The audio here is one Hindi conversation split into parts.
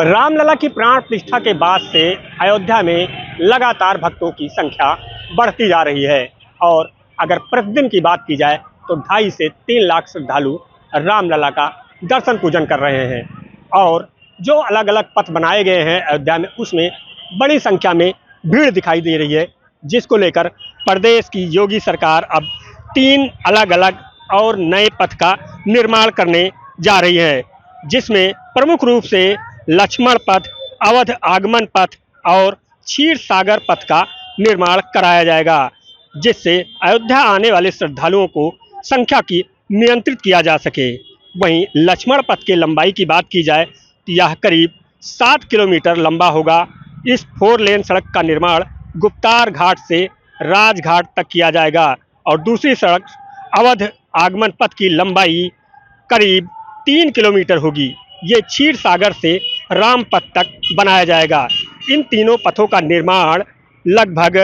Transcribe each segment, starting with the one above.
रामलला की प्राण प्रतिष्ठा के बाद से अयोध्या में लगातार भक्तों की संख्या बढ़ती जा रही है और अगर प्रतिदिन की बात की जाए तो 2.5 से 3 लाख श्रद्धालु रामलला का दर्शन पूजन कर रहे हैं। और जो अलग अलग पथ बनाए गए हैं अयोध्या में, उसमें बड़ी संख्या में भीड़ दिखाई दे रही है, जिसको लेकर प्रदेश की योगी सरकार अब 3 अलग अलग और नए पथ का निर्माण करने जा रही है, जिसमें प्रमुख रूप से लक्ष्मण पथ, अवध आगमन पथ और क्षीर सागर पथ का निर्माण कराया जाएगा, जिससे अयोध्या आने वाले श्रद्धालुओं को संख्या की नियंत्रित किया जा सके। वहीं लक्ष्मण पथ की लंबाई की बात की जाए तो यह करीब 7 किलोमीटर लंबा होगा। इस 4 लेन सड़क का निर्माण गुप्तार घाट से राजघाट तक किया जाएगा और दूसरी सड़क अवध आगमन पथ की लंबाई करीब 3 किलोमीटर होगी। ये क्षीर सागर से राम पथ तक बनाया जाएगा। इन तीनों पथों का निर्माण लगभग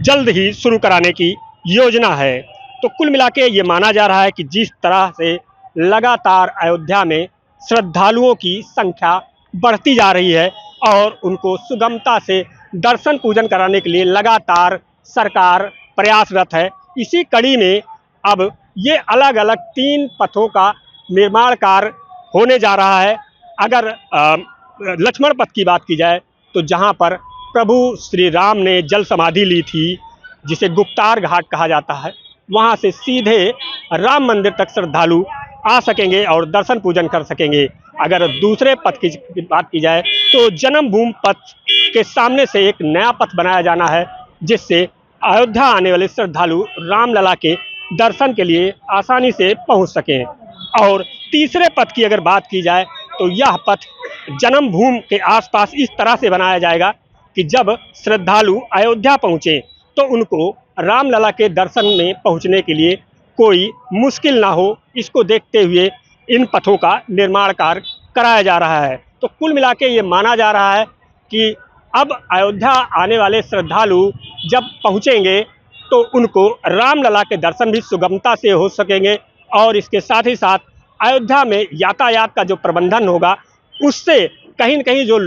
जल्द ही शुरू कराने की योजना है। तो कुल मिला के ये माना जा रहा है कि जिस तरह से लगातार अयोध्या में श्रद्धालुओं की संख्या बढ़ती जा रही है और उनको सुगमता से दर्शन पूजन कराने के लिए लगातार सरकार प्रयासरत है, इसी कड़ी में अब ये अलग अलग 3 पथों का निर्माण कार्य होने जा रहा है। अगर लक्ष्मण पथ की बात की जाए तो जहां पर प्रभु श्री राम ने जल समाधि ली थी, जिसे गुप्तार घाट कहा जाता है, वहां से सीधे राम मंदिर तक श्रद्धालु आ सकेंगे और दर्शन पूजन कर सकेंगे। अगर दूसरे पथ की बात की जाए तो जन्मभूमि पथ के सामने से एक नया पथ बनाया जाना है, जिससे अयोध्या आने वाले श्रद्धालु रामलला के दर्शन के लिए आसानी से पहुंच सकें। और तीसरे पथ की अगर बात की जाए तो यह पथ जन्मभूमि के आसपास इस तरह से बनाया जाएगा कि जब श्रद्धालु अयोध्या पहुंचे तो उनको रामलला के दर्शन में पहुंचने के लिए कोई मुश्किल ना हो, इसको देखते हुए इन पथों का निर्माण कार्य कराया जा रहा है। तो कुल मिला के ये माना जा रहा है कि अब अयोध्या आने वाले श्रद्धालु जब पहुंचेंगे तो उनको रामलला के दर्शन भी सुगमता से हो सकेंगे और इसके साथ ही साथ अयोध्या में यातायात का जो प्रबंधन होगा उससे कहीं न कहीं जो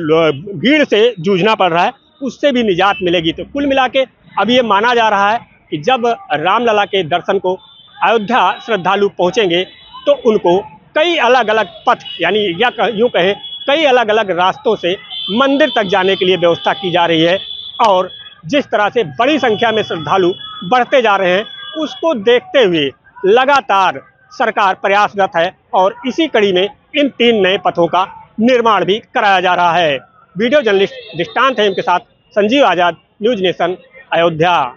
भीड़ से जूझना पड़ रहा है उससे भी निजात मिलेगी। तो कुल मिला के अब ये माना जा रहा है कि जब रामलला के दर्शन को अयोध्या श्रद्धालु पहुंचेंगे तो उनको कई अलग अलग पथ, यानी या यूँ कहें कई अलग अलग रास्तों से मंदिर तक जाने के लिए व्यवस्था की जा रही है। और जिस तरह से बड़ी संख्या में श्रद्धालु बढ़ते जा रहे हैं, उसको देखते हुए लगातार सरकार प्रयासरत है और इसी कड़ी में इन 3 नए पथों का निर्माण भी कराया जा रहा है। वीडियो जर्नलिस्ट दृष्टांत है इनके साथ संजीव आजाद, न्यूज़ नेशन, अयोध्या।